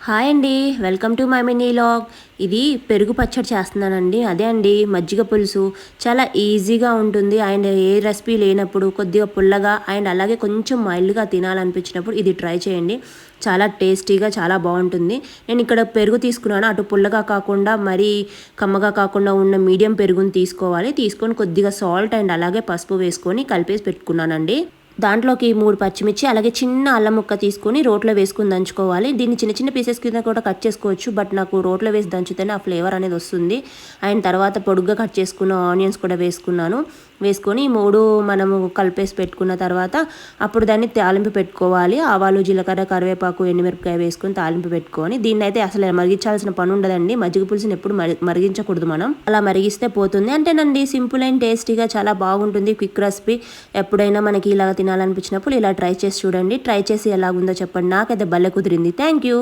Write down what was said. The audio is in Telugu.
హాయ్ అండి, welcome to my mini log. ఇది పెరుగు పచ్చడి చేస్తున్నానండి. అదే అండి మజ్జిగ పులుసు. చాలా ఈజీగా ఉంటుంది అండ్ ఏ రెసిపీ లేనప్పుడు కొద్దిగా పుల్లగా అండ్ అలాగే కొంచెం మైల్డ్గా తినాలనిపించినప్పుడు ఇది ట్రై చేయండి. చాలా టేస్టీగా చాలా బాగుంటుంది. నేను ఇక్కడ పెరుగు తీసుకున్నాను. అటు పుల్లగా కాకుండా మరీ కమ్మగా కాకుండా ఉన్న మీడియం పెరుగుని తీసుకోవాలి. తీసుకొని కొద్దిగా సాల్ట్ అండ్ అలాగే పసుపు వేసుకొని కలిపేసి పెట్టుకున్నానండి. దాంట్లోకి 3 పచ్చిమిర్చి అలాగే చిన్న అల్లం ముక్క తీసుకొని రోట్లో వేసుకుని దంచుకోవాలి. దీన్ని చిన్న చిన్న పీసెస్ కింద కూడా కట్ చేసుకోవచ్చు, బట్ నాకు రోట్లో వేసి దంచితేనే ఆ ఫ్లేవర్ అనేది వస్తుంది. అండ్ తర్వాత పొడుగ్గా కట్ చేసుకున్న ఆనియన్స్ కూడా వేసుకొని 3 మనము కలిపేసి పెట్టుకున్న తర్వాత అప్పుడు దాన్ని తాలింపు పెట్టుకోవాలి. ఆవాలు, జీలకర్ర, కరివేపాకు, ఎండుమిరపకాయ వేసుకొని తాలింపు పెట్టుకొని దీన్ని అయితే అసలు మరిగించాల్సిన పని ఉండదండి. మజ్జిగ పులుసుని ఎప్పుడు మరిగించకూడదు, మనం అలా మరిగిస్తే పోతుంది. అంటేనండి సింపుల్ అండ్ టేస్టీగా చాలా బాగుంటుంది. Quick recipe. ఎప్పుడైనా మనకి ఇలా తినాలనిపించినప్పుడు ఇలా ట్రై చేసి చూడండి. ట్రై చేసి ఎలాగుందో చెప్పండి. నాకైతే భలే కుదిరింది. Thank you.